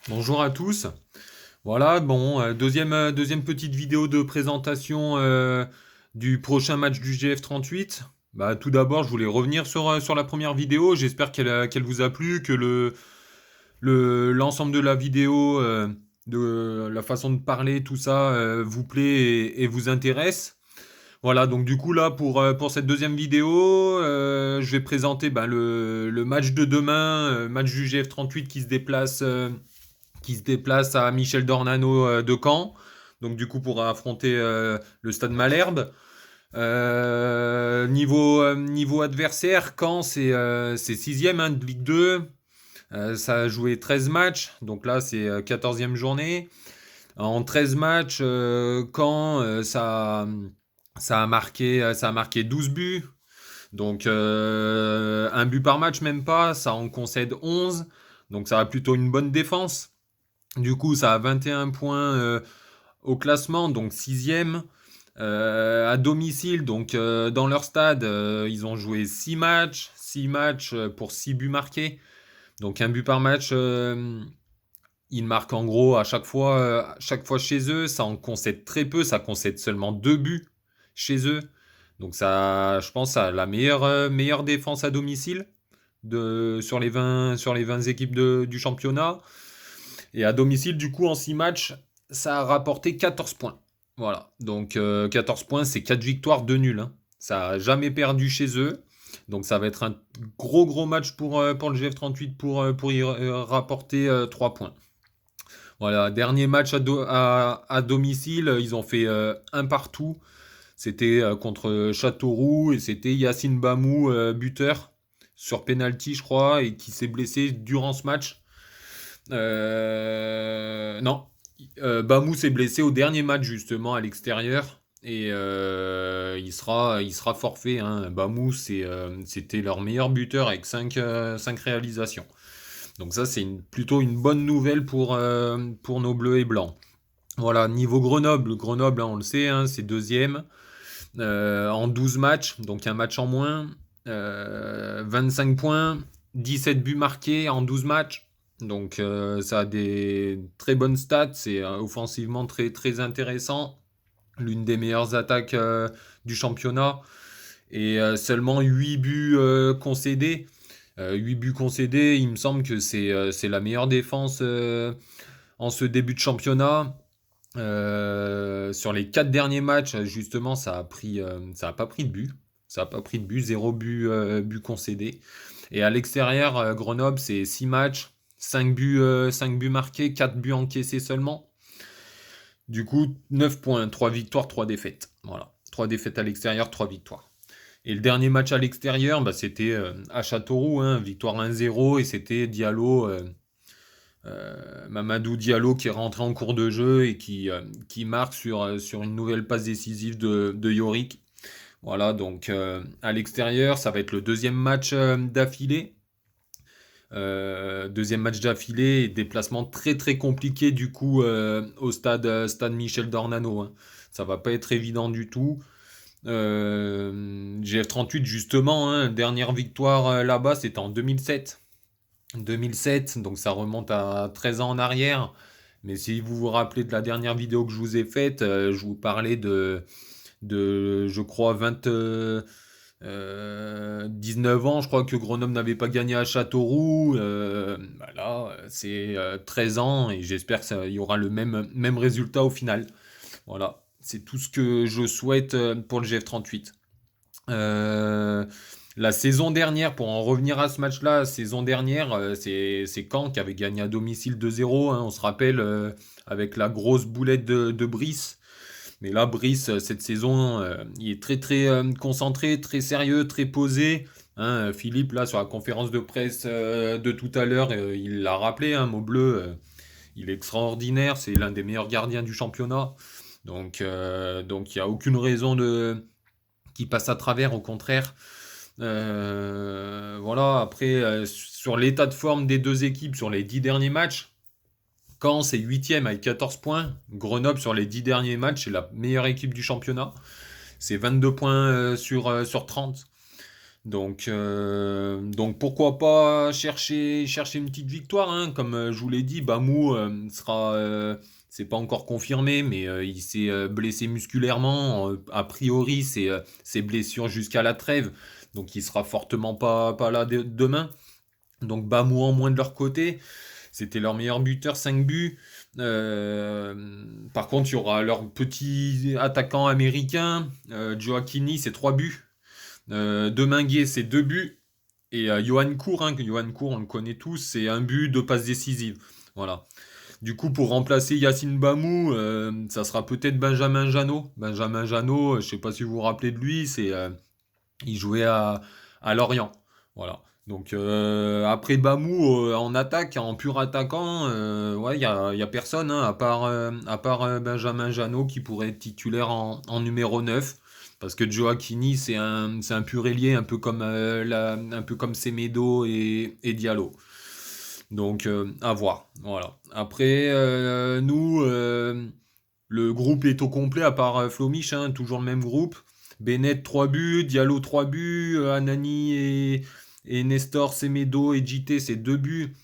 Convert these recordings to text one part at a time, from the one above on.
Bonjour à tous. Voilà, bon, deuxième petite vidéo de présentation du prochain match du GF38. Bah, tout d'abord, je voulais revenir sur la première vidéo. J'espère qu'elle vous a plu, que l'ensemble de la vidéo, de la façon de parler, tout ça, vous plaît et vous intéresse. Voilà, donc du coup là pour cette deuxième vidéo, je vais présenter le match de demain, match du GF38 qui se déplace à Michel Dornano de Caen. Donc du coup pour affronter le Stade Malherbe. Niveau adversaire, Caen c'est sixième hein, de Ligue 2. Ça a joué 13 matchs, donc là c'est 14e journée. En 13 matchs, Caen ça a marqué 12 buts. Donc un but par match même pas, ça en concède 11. Donc ça a plutôt une bonne défense. Du coup, ça a 21 points au classement, donc sixième. À domicile, donc dans leur stade, ils ont joué 6 matchs. 6 matchs pour 6 buts marqués. Donc un but par match, ils marquent en gros à chaque fois chez eux. Ça en concède très peu, ça concède seulement 2 buts chez eux. Donc ça, je pense, à la meilleure défense à domicile sur les 20 équipes du championnat. Et à domicile, du coup, en 6 matchs, ça a rapporté 14 points. Voilà. Donc 14 points, c'est 4 victoires, 2 nuls, hein. Ça a jamais perdu chez eux. Donc ça va être un gros match pour le GF38 pour y rapporter 3 points. Voilà, dernier match à domicile, ils ont fait un partout. C'était contre Châteauroux et c'était Yacine Bamou, buteur, sur penalty, je crois, et qui s'est blessé durant ce match. Non. Bamou s'est blessé au dernier match justement à l'extérieur et il sera forfait, hein. Bamou c'était leur meilleur buteur avec 5 réalisations. Donc ça c'est plutôt une bonne nouvelle pour nos bleus et blancs. Voilà, niveau Grenoble, Grenoble hein, on le sait, hein, c'est deuxième en 12 matchs, donc un match en moins. 25 points, 17 buts marqués en 12 matchs. Donc ça a des très bonnes stats, c'est offensivement très intéressant. L'une des meilleures attaques du championnat. Et seulement 8 buts concédés. 8 buts concédés, il me semble que c'est la meilleure défense en ce début de championnat. Sur les 4 derniers matchs, justement, ça a pas pris de but. Ça a pas pris de but, zéro but concédé. Et à l'extérieur, Grenoble, c'est 6 matchs, 5 buts marqués, 4 buts encaissés seulement. Du coup, 9 points, 3 victoires, 3 défaites. Voilà. 3 défaites à l'extérieur, 3 victoires. Et le dernier match à l'extérieur, bah, c'était à Châteauroux, hein, victoire 1-0, et c'était Diallo, Mamadou Diallo qui est rentré en cours de jeu et qui marque sur une nouvelle passe décisive de Yorick. Voilà, donc à l'extérieur, ça va être le deuxième match d'affilée. Deuxième match d'affilée et déplacement très compliqué du coup au stade Michel Dornano, hein. Ça va pas être évident du tout. GF38 justement, hein, dernière victoire là-bas, c'était en 2007. 2007, donc ça remonte à 13 ans en arrière. Mais si vous vous rappelez de la dernière vidéo que je vous ai faite, je vous parlais je crois, 19 ans, je crois que Grenoble n'avait pas gagné à Châteauroux. Bah là, c'est 13 ans et j'espère qu'il y aura le même résultat au final. Voilà, c'est tout ce que je souhaite pour le GF38. Euh, la saison dernière, pour en revenir à ce match-là, la saison dernière, c'est Caen qui avait gagné à domicile 2-0, hein, on se rappelle, avec la grosse boulette de Brice. Mais là, Brice, cette saison, il est très concentré, très sérieux, très posé, hein. Philippe, là, sur la conférence de presse de tout à l'heure, il l'a rappelé, hein, Maubleu, il est extraordinaire, c'est l'un des meilleurs gardiens du championnat. Donc il n'y a aucune raison qui passe à travers, au contraire. Voilà, après, sur l'état de forme des deux équipes sur les 10 derniers matchs, Caen c'est 8ème avec 14 points. Grenoble sur les 10 derniers matchs, c'est la meilleure équipe du championnat. C'est 22 points sur 30. Donc pourquoi pas chercher une petite victoire, hein. Comme je vous l'ai dit, Bamou c'est pas encore confirmé, mais il s'est blessé musculairement. A priori, c'est blessure jusqu'à la trêve, donc il sera fortement pas là demain. Donc Bamou en moins de leur côté. C'était leur meilleur buteur, 5 buts. Par contre, il y aura leur petit attaquant américain, Gioacchini, c'est 3 buts. Deminguet, c'est 2 buts. Et Johan Cour, hein, Johan Cour, on le connaît tous, c'est un but, 2 passes décisives. Voilà. Du coup, pour remplacer Yacine Bamou, ça sera peut-être Benjamin Janot. Benjamin Janot, je sais pas si vous vous rappelez de lui, il jouait à Lorient. Voilà. Donc après Bamou en attaque, en pur attaquant, ouais, y a personne, hein, à part Benjamin Janot qui pourrait être titulaire en numéro 9. Parce que Gioacchini, c'est un pur ailier, un peu comme Semedo et Diallo. Donc à voir. Voilà. Après, nous, le groupe est au complet, à part Flomich, hein, toujours le même groupe. Bennett 3 buts, Diallo 3 buts, Anani et Nestor, Semedo et JT c'est 2 buts.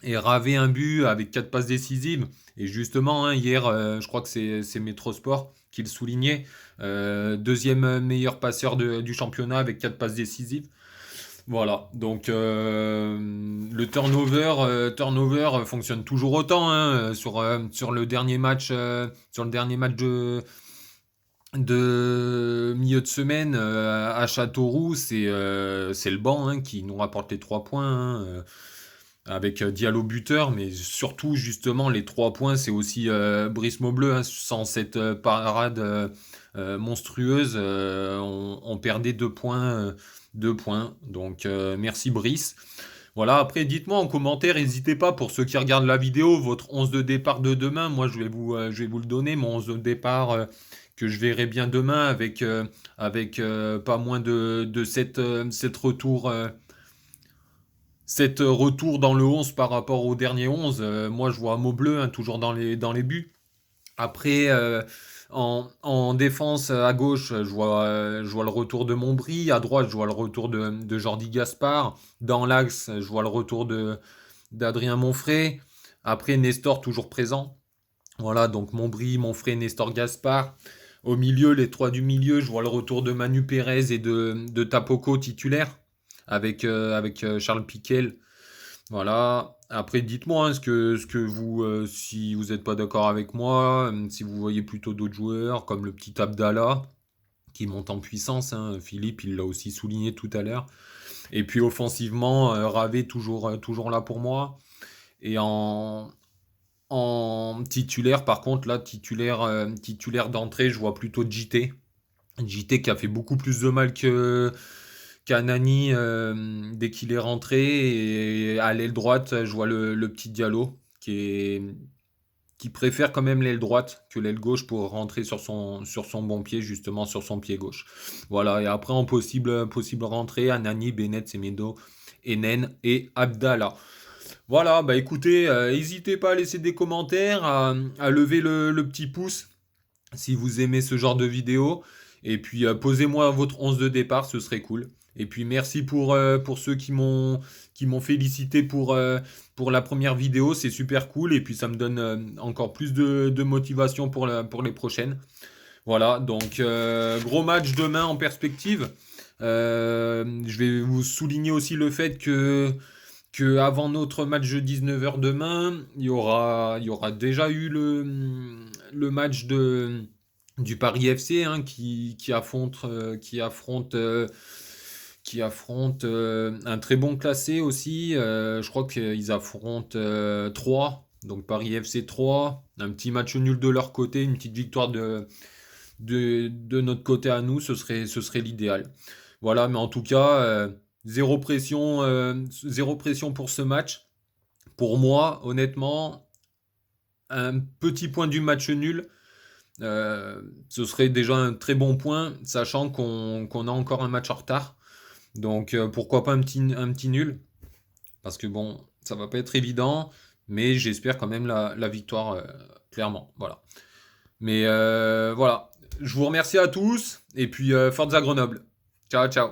Et Ravé un but avec 4 passes décisives. Et justement, hein, hier, je crois que c'est Metrosport qui le soulignait. Deuxième meilleur passeur du championnat avec 4 passes décisives. Voilà, donc le turnover fonctionne toujours autant, hein, sur le dernier match, de milieu de semaine à Châteauroux, c'est le banc, hein, qui nous rapporte les 3 points, hein, avec Diallo buteur, mais surtout justement les 3 points, c'est aussi Brice Maubleu, hein. Sans cette parade monstrueuse, on perdait 2 points. Donc merci Brice. Voilà, après dites-moi en commentaire, n'hésitez pas pour ceux qui regardent la vidéo, votre 11 de départ de demain. Moi je vais vous le donner, mon 11 de départ que je verrai bien demain avec pas moins de 7 retours. 7 retours dans le 11 par rapport au dernier 11. Moi je vois Maubleu, hein, toujours dans les buts. Après, en défense à gauche, je vois le retour de Montbry. À droite, je vois le retour de Jordi Gaspard. Dans l'axe, je vois le retour d'Adrien Monfray. Après, Nestor toujours présent. Voilà, donc Montbry, Monfray, Nestor, Gaspard. Au milieu, les 3 du milieu, je vois le retour de Manu Pérez et de Tapoko titulaire avec Charles Piquel. Voilà. Après, dites-moi, hein, ce que vous, si vous n'êtes pas d'accord avec moi, si vous voyez plutôt d'autres joueurs comme le petit Abdallah qui monte en puissance, hein. Philippe, il l'a aussi souligné tout à l'heure. Et puis offensivement, Ravé toujours là pour moi. Et en titulaire, par contre, là, titulaire d'entrée, je vois plutôt JT. JT qui a fait beaucoup plus de mal qu'Anani dès qu'il est rentré. Et à l'aile droite, je vois le petit Diallo qui préfère quand même l'aile droite que l'aile gauche pour rentrer sur son bon pied, justement sur son pied gauche. Voilà, et après en possible rentrée, Anani, Bennett, Semedo, Enen et Abdallah. Voilà, bah écoutez, n'hésitez pas à laisser des commentaires, à lever le petit pouce si vous aimez ce genre de vidéo. Et puis posez-moi votre 11 de départ, ce serait cool. Et puis merci pour ceux qui m'ont félicité pour la première vidéo, c'est super cool. Et puis ça me donne encore plus de motivation pour les prochaines. Voilà, donc gros match demain en perspective. Je vais vous souligner aussi le fait que avant notre match de 19h demain, il y aura déjà eu le match du Paris FC, hein, qui affronte un très bon classé aussi. Je crois qu'ils affrontent 3, donc Paris FC 3. Un petit match nul de leur côté, une petite victoire de notre côté à nous, ce serait l'idéal. Voilà, mais en tout cas, zéro pression pour ce match. Pour moi, honnêtement, un petit point du match nul, ce serait déjà un très bon point, sachant qu'on a encore un match en retard. Donc pourquoi pas un petit nul? Parce que bon, ça va pas être évident, mais j'espère quand même la victoire, clairement. Voilà. Mais voilà, je vous remercie à tous, et puis Forza Grenoble. Ciao, ciao.